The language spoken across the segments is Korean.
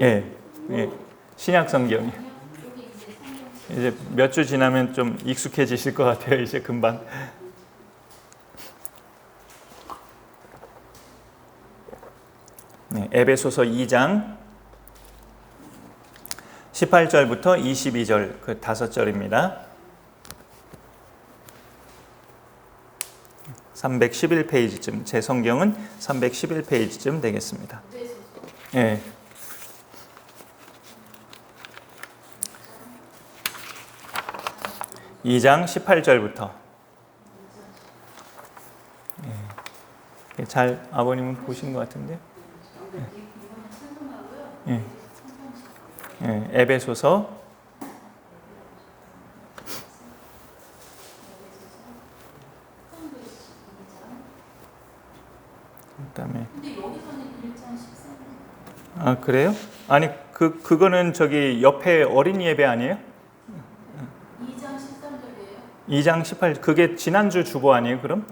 예, 예, 신약 성경이요. 이제 몇 주 지나면 좀 익숙해지실 것 같아요. 이제 금방. 네, 에베소서 2장 18절부터 22절 그 5절입니다. 311페이지쯤, 제 성경은 311페이지쯤 되겠습니다. 예. 네. 2장 18절부터. 예. 잘 아버님은 보신 것 같은데. 예. 예. 에베소서 그다음에 아 그래요? 아니 그거는 저기 옆에 어린이 예배 아니에요? 2장 13절이에요. 2장 18 그게 지난주 주보 아니에요? 그럼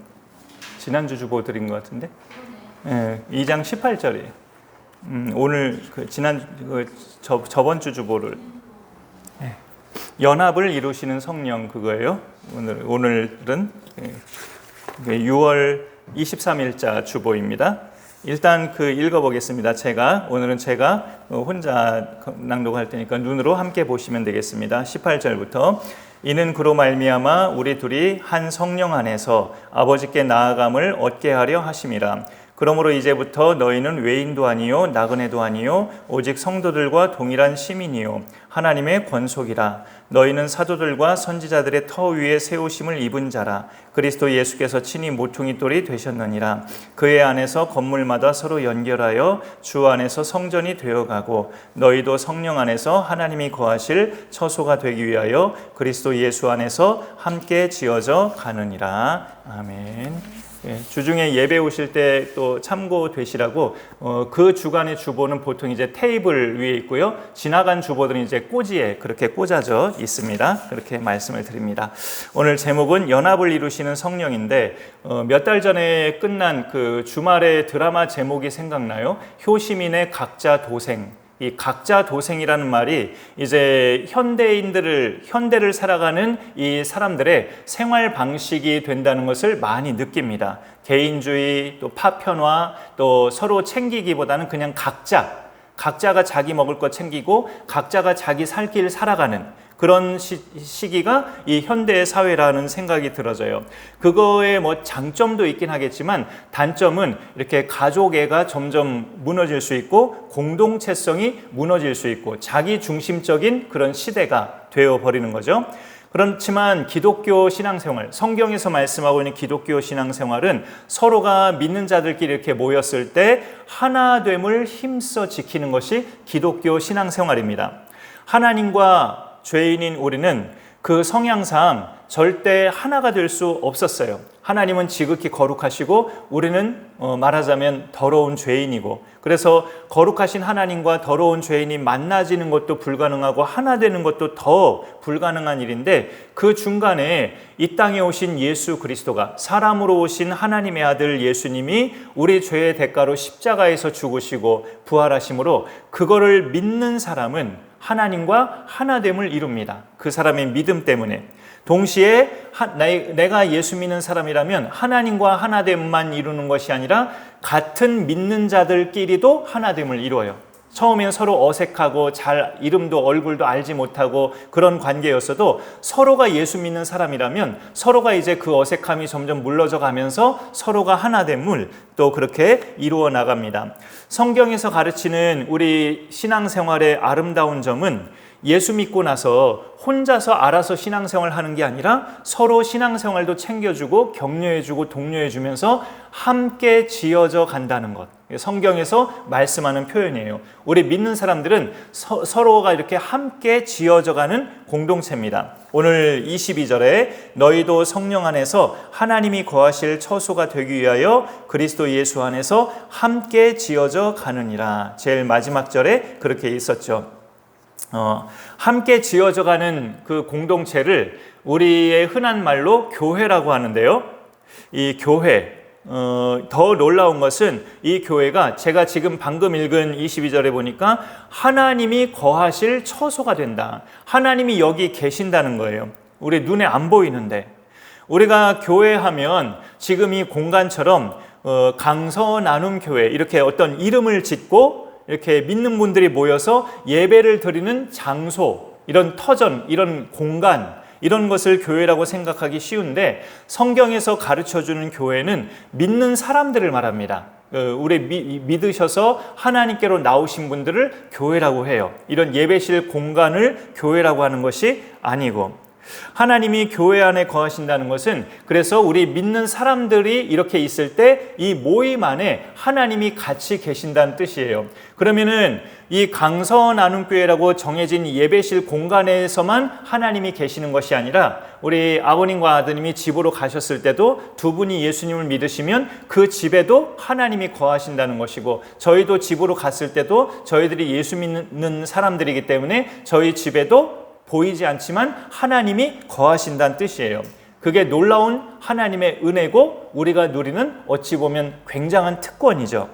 지난주 주보 드린 것 같은데. 예, 2장 18절이에요. 오늘 그 저번 주 주보를 예. 연합을 이루시는 성령 그거예요. 오늘은 6월 23일자 주보입니다. 일단 읽어보겠습니다. 오늘은 제가 혼자 낭독할 테니까 눈으로 함께 보시면 되겠습니다. 18절부터 이는 그로 말미암아 우리 둘이 한 성령 안에서 아버지께 나아감을 얻게 하려 하심이라. 그러므로 이제부터 너희는 외인도 아니요 나그네도 아니요 오직 성도들과 동일한 시민이요 하나님의 권속이라. 너희는 사도들과 선지자들의 터 위에 세우심을 입은 자라. 그리스도 예수께서 친히 모퉁이 돌이 되셨느니라. 그의 안에서 건물마다 서로 연결하여 주 안에서 성전이 되어가고 너희도 성령 안에서 하나님이 거하실 처소가 되기 위하여 그리스도 예수 안에서 함께 지어져 가느니라. 아멘. 예, 주중에 예배 오실 때 또 참고되시라고 그 주간의 주보는 보통 이제 테이블 위에 있고요. 지나간 주보들은 이제 꼬지에 그렇게 꽂아져 있습니다. 그렇게 말씀을 드립니다. 오늘 제목은 연합을 이루시는 성령인데 몇 달 전에 끝난 그 주말의 드라마 제목이 생각나요? 효시민의 각자 도생. 이 각자 도생이라는 말이 이제 현대를 살아가는 이 사람들의 생활 방식이 된다는 것을 많이 느낍니다. 개인주의, 또 파편화, 또 서로 챙기기보다는 그냥 각자가 자기 먹을 것 챙기고 각자가 자기 살 길 살아가는 그런 시기가 이 현대의 사회라는 생각이 들어져요. 그거에 장점도 있긴 하겠지만 단점은 이렇게 가족애가 점점 무너질 수 있고 공동체성이 무너질 수 있고 자기 중심적인 그런 시대가 되어버리는 거죠. 그렇지만 기독교 신앙생활, 성경에서 말씀하고 있는 기독교 신앙생활은 서로가 믿는 자들끼리 이렇게 모였을 때 하나됨을 힘써 지키는 것이 기독교 신앙생활입니다. 하나님과 죄인인 우리는 그 성향상 절대 하나가 될 수 없었어요. 하나님은 지극히 거룩하시고 우리는 말하자면 더러운 죄인이고, 그래서 거룩하신 하나님과 더러운 죄인이 만나지는 것도 불가능하고 하나 되는 것도 더 불가능한 일인데, 그 중간에 이 땅에 오신 예수 그리스도가, 사람으로 오신 하나님의 아들 예수님이 우리 죄의 대가로 십자가에서 죽으시고 부활하심으로 그거를 믿는 사람은 하나님과 하나됨을 이룹니다. 그 사람의 믿음 때문에. 동시에 내가 예수 믿는 사람이라면 하나님과 하나됨만 이루는 것이 아니라 같은 믿는 자들끼리도 하나됨을 이루어요. 처음엔 서로 어색하고 잘 이름도 얼굴도 알지 못하고 그런 관계였어도 서로가 예수 믿는 사람이라면 서로가 이제 그 어색함이 점점 물러져 가면서 서로가 하나됨을 또 그렇게 이루어 나갑니다. 성경에서 가르치는 우리 신앙생활의 아름다운 점은 예수 믿고 나서 혼자서 알아서 신앙생활 하는 게 아니라 서로 신앙생활도 챙겨주고 격려해주고 독려해주면서 함께 지어져 간다는 것. 성경에서 말씀하는 표현이에요. 우리 믿는 사람들은 서로가 이렇게 함께 지어져 가는 공동체입니다. 오늘 22절에 너희도 성령 안에서 하나님이 거하실 처소가 되기 위하여 그리스도 예수 안에서 함께 지어져 가느니라. 제일 마지막 절에 그렇게 있었죠. 함께 지어져 가는 그 공동체를 우리의 흔한 말로 교회라고 하는데요. 이 교회, 더 놀라운 것은 이 교회가 제가 지금 방금 읽은 22절에 보니까 하나님이 거하실 처소가 된다. 하나님이 여기 계신다는 거예요. 우리 눈에 안 보이는데. 우리가 교회하면 지금 이 공간처럼 강서 나눔 교회 이렇게 어떤 이름을 짓고 이렇게 믿는 분들이 모여서 예배를 드리는 장소, 이런 터전, 이런 공간, 이런 것을 교회라고 생각하기 쉬운데 성경에서 가르쳐주는 교회는 믿는 사람들을 말합니다. 우리 믿으셔서 하나님께로 나오신 분들을 교회라고 해요. 이런 예배실 공간을 교회라고 하는 것이 아니고, 하나님이 교회 안에 거하신다는 것은 그래서 우리 믿는 사람들이 이렇게 있을 때 이 모임 안에 하나님이 같이 계신다는 뜻이에요. 그러면은 이 강서 나눔교회라고 정해진 예배실 공간에서만 하나님이 계시는 것이 아니라 우리 아버님과 아드님이 집으로 가셨을 때도 두 분이 예수님을 믿으시면 그 집에도 하나님이 거하신다는 것이고, 저희도 집으로 갔을 때도 저희들이 예수 믿는 사람들이기 때문에 저희 집에도 보이지 않지만 하나님이 거하신다는 뜻이에요. 그게 놀라운 하나님의 은혜고 우리가 누리는 어찌 보면 굉장한 특권이죠.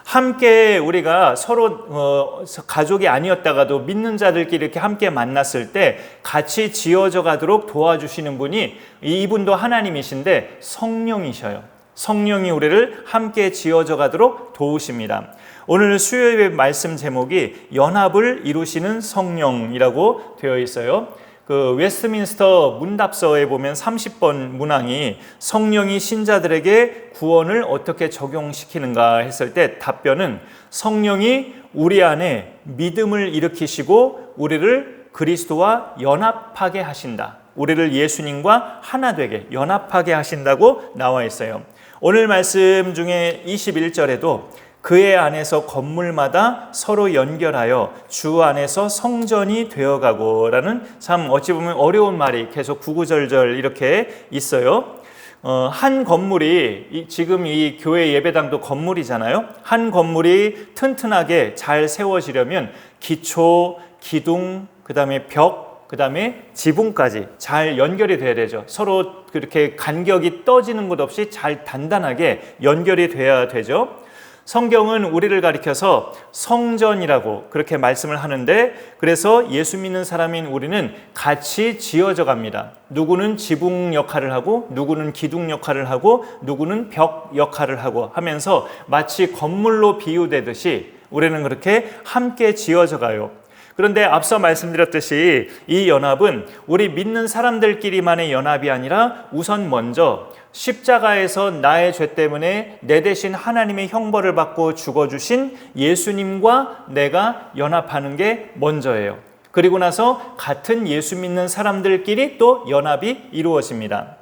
함께 우리가 서로 가족이 아니었다가도 믿는 자들끼리 이렇게 함께 만났을 때 같이 지어져 가도록 도와주시는 분이, 이분도 하나님이신데 성령이셔요. 성령이 우리를 함께 지어져 가도록 도우십니다. 오늘 수요예배 말씀 제목이 연합을 이루시는 성령이라고 되어 있어요. 그 웨스트민스터 문답서에 보면 30번 문항이 성령이 신자들에게 구원을 어떻게 적용시키는가 했을 때 답변은 성령이 우리 안에 믿음을 일으키시고 우리를 그리스도와 연합하게 하신다. 우리를 예수님과 하나 되게 연합하게 하신다고 나와 있어요. 오늘 말씀 중에 21절에도 그의 안에서 건물마다 서로 연결하여 주 안에서 성전이 되어가고 라는 참 어찌 보면 어려운 말이 계속 구구절절 이렇게 있어요. 한 건물이, 지금 이 교회 예배당도 건물이잖아요. 한 건물이 튼튼하게 잘 세워지려면 기초, 기둥, 그 다음에 벽, 그 다음에 지붕까지 잘 연결이 돼야 되죠. 서로 그렇게 간격이 떠지는 것 없이 잘 단단하게 연결이 돼야 되죠. 성경은 우리를 가리켜서 성전이라고 그렇게 말씀을 하는데, 그래서 예수 믿는 사람인 우리는 같이 지어져 갑니다. 누구는 지붕 역할을 하고 누구는 기둥 역할을 하고 누구는 벽 역할을 하고 하면서 마치 건물로 비유되듯이 우리는 그렇게 함께 지어져 가요. 그런데 앞서 말씀드렸듯이 이 연합은 우리 믿는 사람들끼리만의 연합이 아니라 우선 먼저 십자가에서 나의 죄 때문에 내 대신 하나님의 형벌을 받고 죽어주신 예수님과 내가 연합하는 게 먼저예요. 그리고 나서 같은 예수 믿는 사람들끼리 또 연합이 이루어집니다.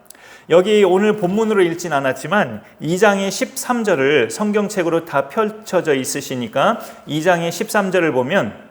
여기 오늘 본문으로 읽진 않았지만 2장의 13절을 성경책으로 다 펼쳐져 있으시니까 2장의 13절을 보면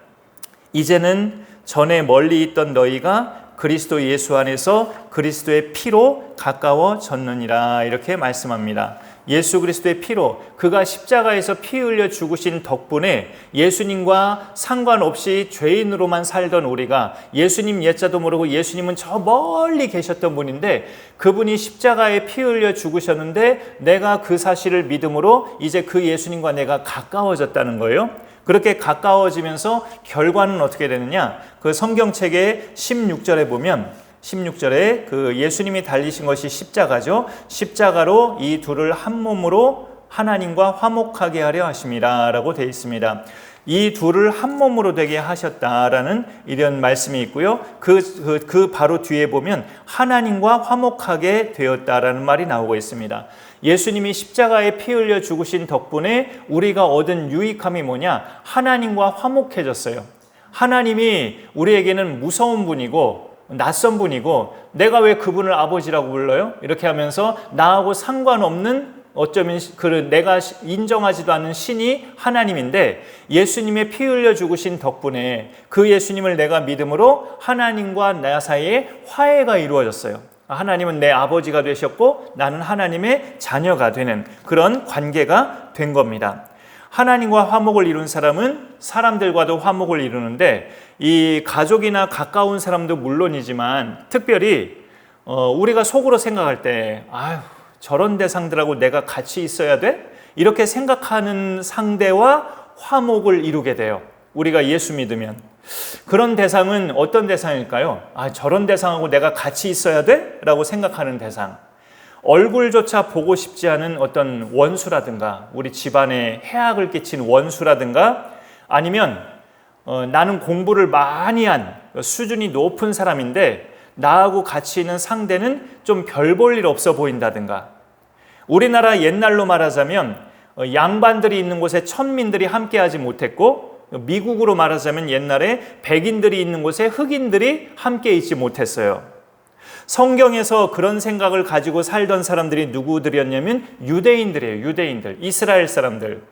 이제는 전에 멀리 있던 너희가 그리스도 예수 안에서 그리스도의 피로 가까워졌느니라 이렇게 말씀합니다. 예수 그리스도의 피로, 그가 십자가에서 피 흘려 죽으신 덕분에 예수님과 상관없이 죄인으로만 살던 우리가, 예수님 옛자도 모르고 예수님은 저 멀리 계셨던 분인데 그분이 십자가에 피 흘려 죽으셨는데 내가 그 사실을 믿음으로 이제 그 예수님과 내가 가까워졌다는 거예요. 그렇게 가까워지면서 결과는 어떻게 되느냐? 그 성경책의 16절에 보면 16절에 그 예수님이 달리신 것이 십자가죠. 십자가로 이 둘을 한 몸으로 하나님과 화목하게 하려 하심이라 라고 되어 있습니다. 이 둘을 한 몸으로 되게 하셨다라는 이런 말씀이 있고요. 그 바로 뒤에 보면 하나님과 화목하게 되었다라는 말이 나오고 있습니다. 예수님이 십자가에 피 흘려 죽으신 덕분에 우리가 얻은 유익함이 뭐냐? 하나님과 화목해졌어요. 하나님이 우리에게는 무서운 분이고 낯선 분이고 내가 왜 그분을 아버지라고 불러요? 이렇게 하면서 나하고 상관없는, 어쩌면 내가 인정하지도 않는 신이 하나님인데 예수님의 피 흘려 죽으신 덕분에 그 예수님을 내가 믿음으로 하나님과 나 사이에 화해가 이루어졌어요. 하나님은 내 아버지가 되셨고 나는 하나님의 자녀가 되는 그런 관계가 된 겁니다. 하나님과 화목을 이룬 사람은 사람들과도 화목을 이루는데 이 가족이나 가까운 사람도 물론이지만 특별히 우리가 속으로 생각할 때 아유 저런 대상들하고 내가 같이 있어야 돼? 이렇게 생각하는 상대와 화목을 이루게 돼요. 우리가 예수 믿으면. 그런 대상은 어떤 대상일까요? 저런 대상하고 내가 같이 있어야 돼? 라고 생각하는 대상. 얼굴조차 보고 싶지 않은 어떤 원수라든가, 우리 집안에 해악을 끼친 원수라든가, 아니면 나는 공부를 많이 한 수준이 높은 사람인데 나하고 같이 있는 상대는 좀 별 볼 일 없어 보인다든가, 우리나라 옛날로 말하자면 양반들이 있는 곳에 천민들이 함께하지 못했고, 미국으로 말하자면 옛날에 백인들이 있는 곳에 흑인들이 함께 있지 못했어요. 성경에서 그런 생각을 가지고 살던 사람들이 누구들이었냐면 유대인들이에요. 유대인들, 이스라엘 사람들.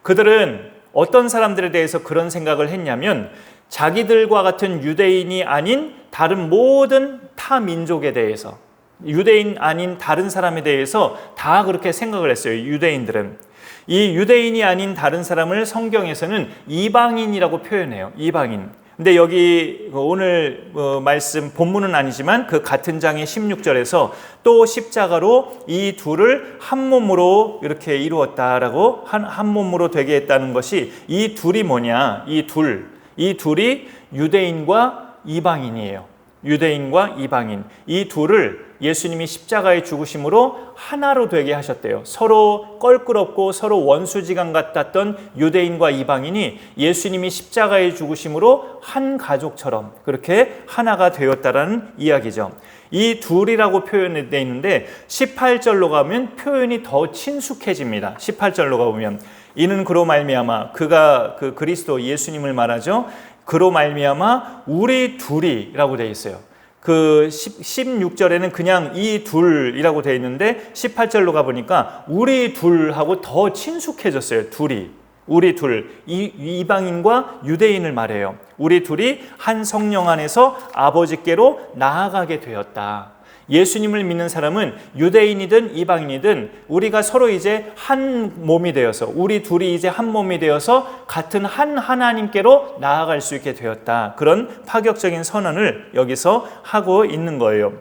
그들은 어떤 사람들에 대해서 그런 생각을 했냐면 자기들과 같은 유대인이 아닌 다른 모든 타 민족에 대해서, 유대인 아닌 다른 사람에 대해서 다 그렇게 생각을 했어요. 유대인들은. 이 유대인이 아닌 다른 사람을 성경에서는 이방인이라고 표현해요. 이방인. 근데 여기 오늘 말씀 본문은 아니지만 그 같은 장의 16절에서 또 십자가로 이 둘을 한 몸으로 이렇게 이루었다라고, 한 몸으로 되게 했다는 것이, 이 둘이 뭐냐? 이 둘이 유대인과 이방인이에요. 유대인과 이방인, 이 둘을 예수님이 십자가에 죽으심으로 하나로 되게 하셨대요. 서로 껄끄럽고 서로 원수지간 같았던 유대인과 이방인이 예수님이 십자가에 죽으심으로 한 가족처럼 그렇게 하나가 되었다라는 이야기죠. 이 둘이라고 표현되어 있는데 18절로 가면 표현이 더 친숙해집니다. 18절로 가보면 이는 그로 말미암아, 그가 그 그리스도 예수님을 말하죠. 그로 말미암아 우리 둘이라고 되어 있어요. 그 16절에는 그냥 이 둘이라고 되어 있는데 18절로 가보니까 우리 둘하고 더 친숙해졌어요. 둘이. 우리 둘, 이방인과 유대인을 말해요. 우리 둘이 한 성령 안에서 아버지께로 나아가게 되었다. 예수님을 믿는 사람은 유대인이든 이방인이든 우리가 서로 이제 한 몸이 되어서, 우리 둘이 이제 한 몸이 되어서 같은 한 하나님께로 나아갈 수 있게 되었다. 그런 파격적인 선언을 여기서 하고 있는 거예요.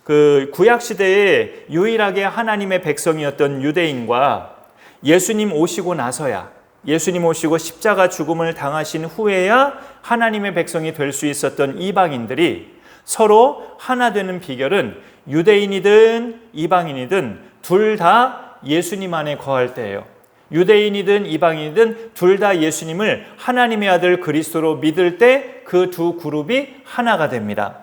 그 구약 시대에 유일하게 하나님의 백성이었던 유대인과 예수님 오시고 나서야, 예수님 오시고 십자가 죽음을 당하신 후에야 하나님의 백성이 될 수 있었던 이방인들이 서로 하나 되는 비결은 유대인이든 이방인이든 둘 다 예수님 안에 거할 때예요. 유대인이든 이방인이든 둘 다 예수님을 하나님의 아들 그리스도로 믿을 때 그 두 그룹이 하나가 됩니다.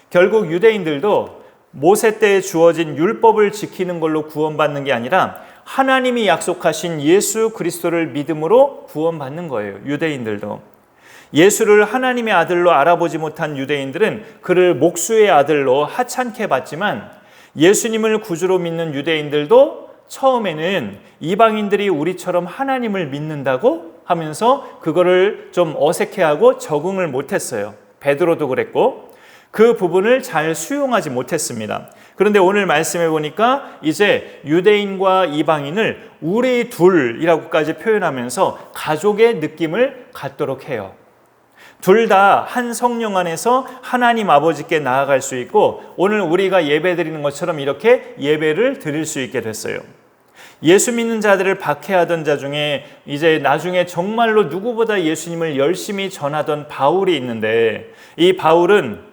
결국 유대인들도 모세 때에 주어진 율법을 지키는 걸로 구원받는 게 아니라 하나님이 약속하신 예수 그리스도를 믿음으로 구원받는 거예요. 유대인들도. 예수를 하나님의 아들로 알아보지 못한 유대인들은 그를 목수의 아들로 하찮게 봤지만, 예수님을 구주로 믿는 유대인들도 처음에는 이방인들이 우리처럼 하나님을 믿는다고 하면서 그거를 좀 어색해하고 적응을 못했어요. 베드로도 그랬고 그 부분을 잘 수용하지 못했습니다. 그런데 오늘 말씀해 보니까 이제 유대인과 이방인을 우리 둘이라고까지 표현하면서 가족의 느낌을 갖도록 해요. 둘 다 한 성령 안에서 하나님 아버지께 나아갈 수 있고, 오늘 우리가 예배 드리는 것처럼 이렇게 예배를 드릴 수 있게 됐어요. 예수 믿는 자들을 박해하던 자 중에 이제 나중에 정말로 누구보다 예수님을 열심히 전하던 바울이 있는데, 이 바울은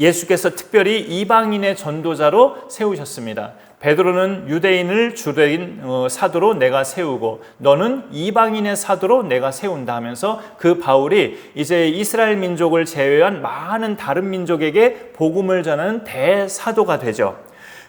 예수께서 특별히 이방인의 전도자로 세우셨습니다. 베드로는 유대인을 주된 사도로 내가 세우고 너는 이방인의 사도로 내가 세운다 하면서 그 바울이 이제 이스라엘 민족을 제외한 많은 다른 민족에게 복음을 전하는 대사도가 되죠.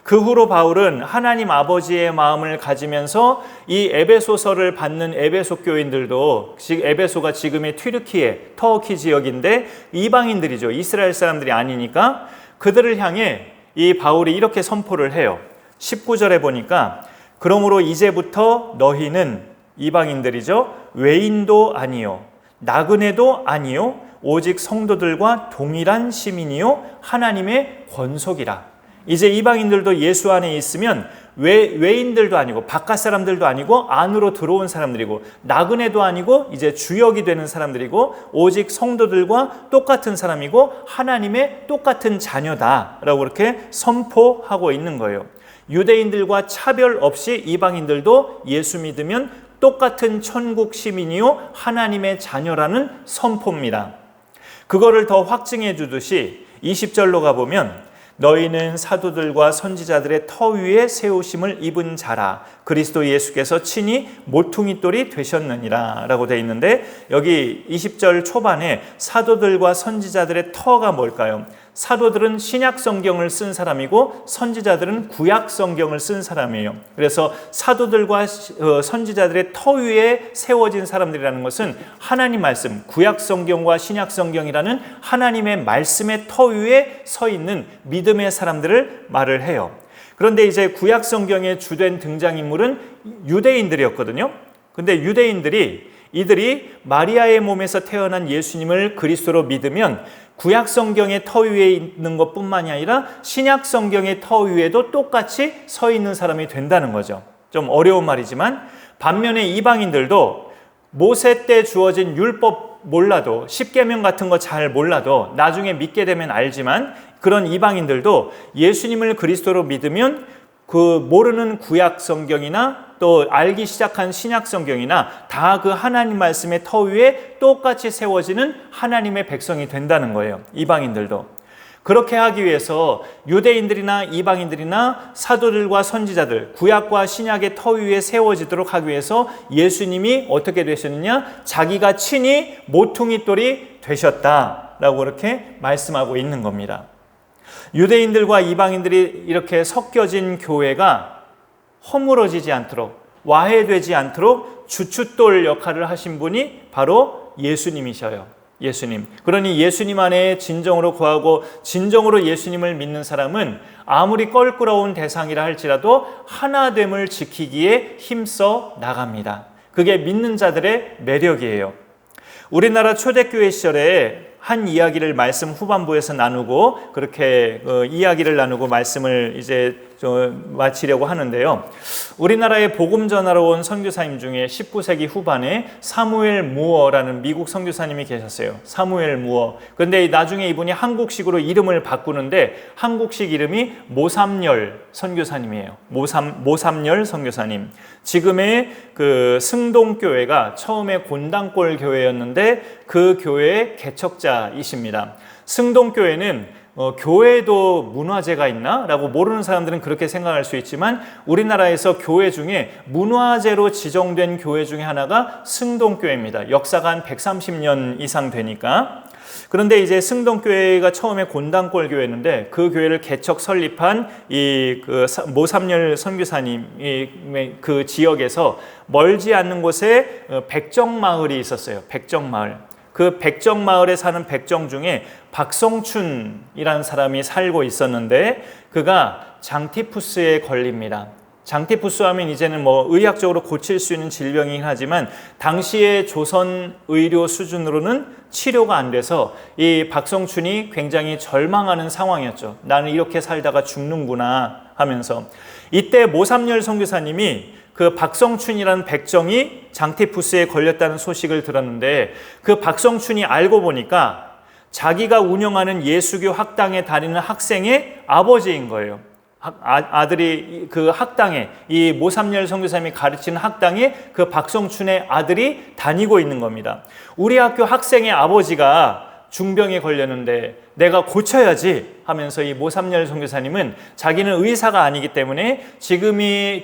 그 후로 바울은 하나님 아버지의 마음을 가지면서 이 에베소서를 받는 에베소 교인들도, 에베소가 지금의 튀르키예, 터키 지역인데 이방인들이죠. 이스라엘 사람들이 아니니까 그들을 향해 이 바울이 이렇게 선포를 해요. 19절에 보니까 그러므로 이제부터 너희는, 이방인들이죠, 외인도 아니요 나그네도 아니요 오직 성도들과 동일한 시민이요 하나님의 권속이라. 이제 이방인들도 예수 안에 있으면 외인들도 아니고 바깥 사람들도 아니고 안으로 들어온 사람들이고 나그네도 아니고 이제 주역이 되는 사람들이고 오직 성도들과 똑같은 사람이고 하나님의 똑같은 자녀다라고 그렇게 선포하고 있는 거예요. 유대인들과 차별 없이 이방인들도 예수 믿으면 똑같은 천국 시민이요 하나님의 자녀라는 선포입니다. 그거를 더 확증해 주듯이 20절로 가보면 너희는 사도들과 선지자들의 터 위에 세우심을 입은 자라 그리스도 예수께서 친히 모퉁이돌이 되셨느니라 라고 되어 있는데 여기 20절 초반에 사도들과 선지자들의 터가 뭘까요? 사도들은 신약 성경을 쓴 사람이고 선지자들은 구약 성경을 쓴 사람이에요. 그래서 사도들과 선지자들의 터 위에 세워진 사람들이라는 것은 하나님 말씀, 구약 성경과 신약 성경이라는 하나님의 말씀의 터 위에 서 있는 믿음의 사람들을 말을 해요. 그런데 이제 구약 성경의 주된 등장인물은 유대인들이었거든요. 근데 이들이 마리아의 몸에서 태어난 예수님을 그리스도로 믿으면 구약 성경의 터 위에 있는 것뿐만이 아니라 신약 성경의 터 위에도 똑같이 서 있는 사람이 된다는 거죠. 좀 어려운 말이지만 반면에 이방인들도 모세 때 주어진 율법 몰라도 십계명 같은 거 잘 몰라도 나중에 믿게 되면 알지만 그런 이방인들도 예수님을 그리스도로 믿으면 그 모르는 구약 성경이나 또 알기 시작한 신약 성경이나 다 그 하나님 말씀의 터 위에 똑같이 세워지는 하나님의 백성이 된다는 거예요. 이방인들도. 그렇게 하기 위해서 유대인들이나 이방인들이나 사도들과 선지자들, 구약과 신약의 터 위에 세워지도록 하기 위해서 예수님이 어떻게 되셨느냐? 자기가 친히 모퉁이돌이 되셨다라고 그렇게 말씀하고 있는 겁니다. 유대인들과 이방인들이 이렇게 섞여진 교회가 허물어지지 않도록 와해되지 않도록 주춧돌 역할을 하신 분이 바로 예수님이셔요. 예수님. 그러니 예수님 안에 진정으로 거하고 진정으로 예수님을 믿는 사람은 아무리 껄끄러운 대상이라 할지라도 하나됨을 지키기에 힘써 나갑니다. 그게 믿는 자들의 매력이에요. 우리나라 초대교회 시절에 한 이야기를 말씀 후반부에서 나누고 그렇게 이야기를 나누고 말씀을 이제 마치려고 하는데요. 우리나라에 복음 전하러 온 선교사님 중에 19세기 후반에 사무엘 무어라는 미국 선교사님이 계셨어요. 사무엘 무어. 그런데 나중에 이분이 한국식으로 이름을 바꾸는데 한국식 이름이 모삼열 선교사님이에요. 모삼열 선교사님. 지금의 그 승동교회가 처음에 곤단골 교회였는데 그 교회의 개척자이십니다. 승동교회는 교회에도 문화재가 있나? 라고 모르는 사람들은 그렇게 생각할 수 있지만 우리나라에서 교회 중에 문화재로 지정된 교회 중에 하나가 승동교회입니다. 역사가 한 130년 이상 되니까. 그런데 이제 승동교회가 처음에 곤단골 교회였는데 그 교회를 개척 설립한 이 모삼열 선교사님이 그 지역에서 멀지 않는 곳에 백정마을이 있었어요. 백정마을. 그 백정마을에 사는 백정 중에 박성춘이라는 사람이 살고 있었는데 그가 장티푸스에 걸립니다. 장티푸스 하면 이제는 의학적으로 고칠 수 있는 질병이긴 하지만 당시의 조선 의료 수준으로는 치료가 안 돼서 이 박성춘이 굉장히 절망하는 상황이었죠. 나는 이렇게 살다가 죽는구나 하면서 이때 모삼열 선교사님이 그 박성춘이라는 백정이 장티푸스에 걸렸다는 소식을 들었는데 그 박성춘이 알고 보니까 자기가 운영하는 예수교 학당에 다니는 학생의 아버지인 거예요. 아들이 그 학당에 이 모삼열 선교사님이 가르치는 학당에 그 박성춘의 아들이 다니고 있는 겁니다. 우리 학교 학생의 아버지가 중병에 걸렸는데 내가 고쳐야지 하면서 이 모삼열 선교사님은 자기는 의사가 아니기 때문에 지금의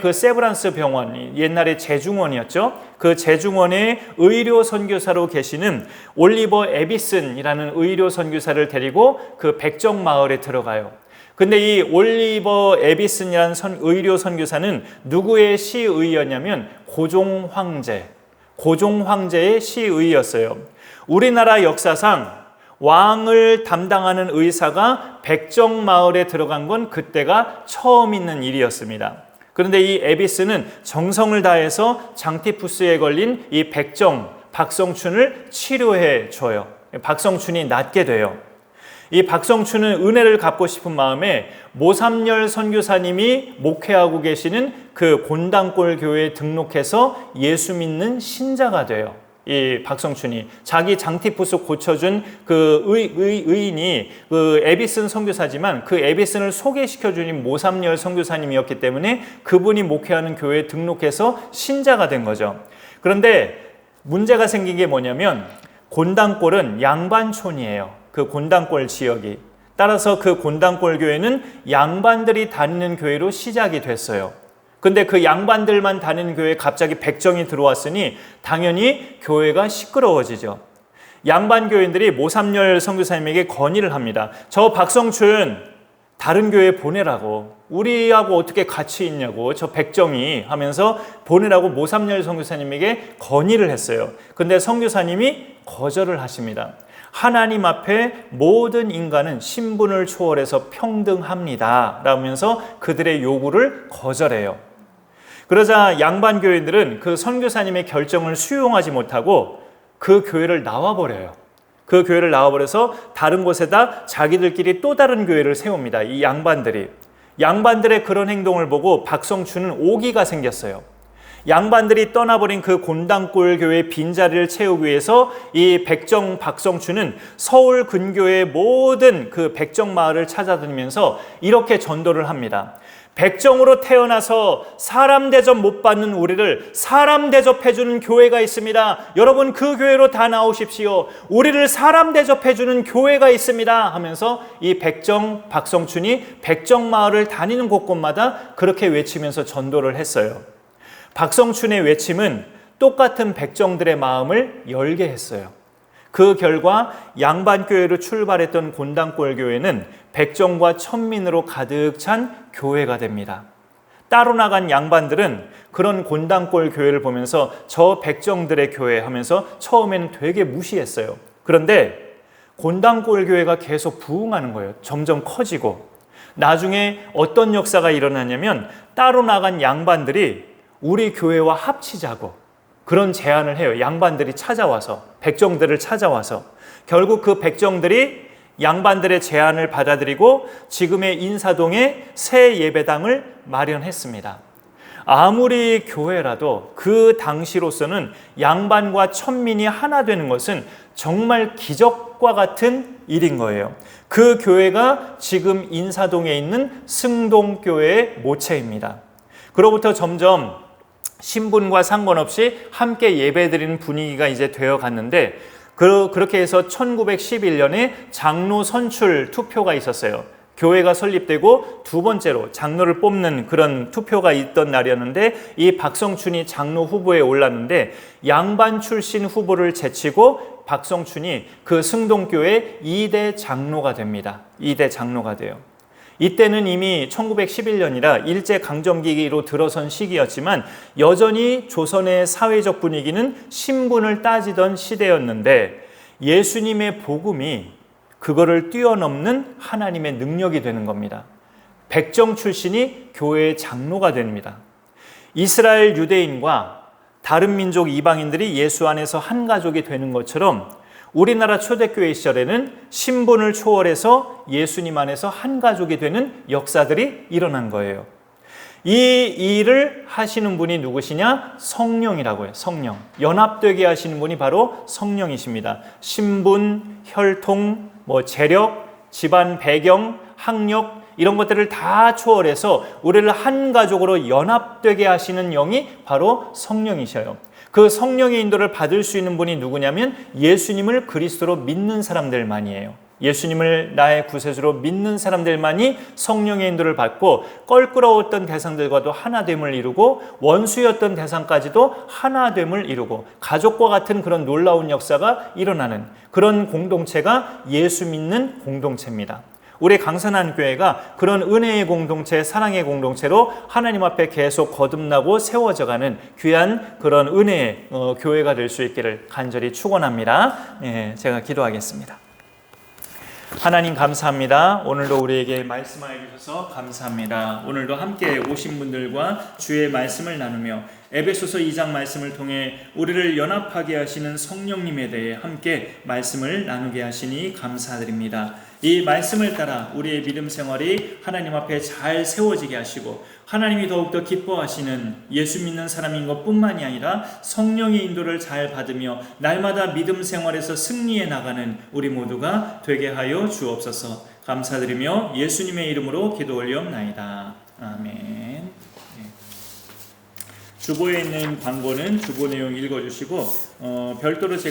그 세브란스 병원, 옛날에 제중원이었죠. 그 제중원의 의료 선교사로 계시는 올리버 에비슨이라는 의료 선교사를 데리고 그 백정 마을에 들어가요. 근데 이 올리버 에비슨이라는 의료 선교사는 누구의 시의였냐면 고종 황제의 시의였어요. 우리나라 역사상 왕을 담당하는 의사가 백정마을에 들어간 건 그때가 처음 있는 일이었습니다. 그런데 이 에비스는 정성을 다해서 장티푸스에 걸린 이 박성춘을 치료해 줘요. 박성춘이 낫게 돼요. 이 박성춘은 은혜를 갚고 싶은 마음에 모삼열 선교사님이 목회하고 계시는 그 곤단골 교회에 등록해서 예수 믿는 신자가 돼요. 이 박성춘이 자기 장티푸스 고쳐준 그 의인이 그 에비슨 선교사지만 그 에비슨을 소개시켜준 모삼열 선교사님이었기 때문에 그분이 목회하는 교회에 등록해서 신자가 된 거죠. 그런데 문제가 생긴 게 뭐냐면 곤단골은 양반촌이에요. 그 곤단골 지역이. 따라서 그 곤단골 교회는 양반들이 다니는 교회로 시작이 됐어요. 근데 그 양반들만 다니는 교회에 갑자기 백정이 들어왔으니 당연히 교회가 시끄러워지죠. 양반 교인들이 모삼열 선교사님에게 건의를 합니다. 저 박성춘 다른 교회에 보내라고, 우리하고 어떻게 같이 있냐고 저 백정이 하면서 보내라고 모삼열 선교사님에게 건의를 했어요. 근데 선교사님이 거절을 하십니다. 하나님 앞에 모든 인간은 신분을 초월해서 평등합니다 라면서 그들의 요구를 거절해요. 그러자 양반 교인들은 그 선교사님의 결정을 수용하지 못하고 그 교회를 나와버려요. 그 교회를 나와버려서 다른 곳에다 자기들끼리 또 다른 교회를 세웁니다. 이 양반들이. 양반들의 그런 행동을 보고 박성춘은 오기가 생겼어요. 양반들이 떠나버린 그 곤단골 교회의 빈자리를 채우기 위해서 이 백정 박성춘은 서울 근교의 모든 그 백정 마을을 찾아다니면서 이렇게 전도를 합니다. 백정으로 태어나서 사람 대접 못 받는 우리를 사람 대접해주는 교회가 있습니다. 여러분 그 교회로 다 나오십시오. 우리를 사람 대접해주는 교회가 있습니다 하면서 이 백정 박성춘이 백정 마을을 다니는 곳곳마다 그렇게 외치면서 전도를 했어요. 박성춘의 외침은 똑같은 백정들의 마음을 열게 했어요. 그 결과 양반교회로 출발했던 곤단골 교회는 백정과 천민으로 가득 찬 교회가 됩니다. 따로 나간 양반들은 그런 곤단골 교회를 보면서 저 백정들의 교회 하면서 처음에는 되게 무시했어요. 그런데 곤단골 교회가 계속 부흥하는 거예요. 점점 커지고. 나중에 어떤 역사가 일어나냐면 따로 나간 양반들이 우리 교회와 합치자고 그런 제안을 해요. 양반들이 찾아와서, 백정들을 찾아와서. 결국 그 백정들이 양반들의 제안을 받아들이고 지금의 인사동에 새 예배당을 마련했습니다. 아무리 교회라도 그 당시로서는 양반과 천민이 하나 되는 것은 정말 기적과 같은 일인 거예요. 그 교회가 지금 인사동에 있는 승동교회의 모체입니다. 그로부터 점점 신분과 상관없이 함께 예배드리는 분위기가 이제 되어 갔는데 그렇게 해서 1911년에 장로 선출 투표가 있었어요. 교회가 설립되고 두 번째로 장로를 뽑는 그런 투표가 있던 날이었는데 이 박성춘이 장로 후보에 올랐는데 양반 출신 후보를 제치고 박성춘이 그 승동교회 2대 장로가 됩니다. 2대 장로가 돼요. 이때는 이미 1911년이라 일제강점기로 들어선 시기였지만 여전히 조선의 사회적 분위기는 신분을 따지던 시대였는데 예수님의 복음이 그거를 뛰어넘는 하나님의 능력이 되는 겁니다. 백정 출신이 교회의 장로가 됩니다. 이스라엘 유대인과 다른 민족 이방인들이 예수 안에서 한 가족이 되는 것처럼 우리나라 초대교회 시절에는 신분을 초월해서 예수님 안에서 한 가족이 되는 역사들이 일어난 거예요. 이 일을 하시는 분이 누구시냐? 성령이라고 해요. 성령. 연합되게 하시는 분이 바로 성령이십니다. 신분, 혈통, 재력, 집안 배경, 학력 이런 것들을 다 초월해서 우리를 한 가족으로 연합되게 하시는 영이 바로 성령이셔요. 그 성령의 인도를 받을 수 있는 분이 누구냐면 예수님을 그리스도로 믿는 사람들만이에요. 예수님을 나의 구세주로 믿는 사람들만이 성령의 인도를 받고 껄끄러웠던 대상들과도 하나됨을 이루고 원수였던 대상까지도 하나됨을 이루고 가족과 같은 그런 놀라운 역사가 일어나는 그런 공동체가 예수 믿는 공동체입니다. 우리 강산한 교회가 그런 은혜의 공동체, 사랑의 공동체로 하나님 앞에 계속 거듭나고 세워져가는 귀한 그런 은혜의 교회가 될 수 있기를 간절히 축원합니다. 제가 기도하겠습니다. 하나님 감사합니다. 오늘도 우리에게 말씀하여 주셔서 감사합니다. 오늘도 함께 오신 분들과 주의 말씀을 나누며 에베소서 2장 말씀을 통해 우리를 연합하게 하시는 성령님에 대해 함께 말씀을 나누게 하시니 감사드립니다. 이 말씀을 따라 우리의 믿음 생활이 하나님 앞에 잘 세워지게 하시고 하나님이 더욱더 기뻐하시는 예수 믿는 사람인 것뿐만이 아니라 성령의 인도를 잘 받으며 날마다 믿음 생활에서 승리해 나가는 우리 모두가 되게 하여 주옵소서. 감사드리며 예수님의 이름으로 기도 올리옵나이다. 아멘. 주보에 있는 광고는 주보 내용 읽어주시고 별도로 제가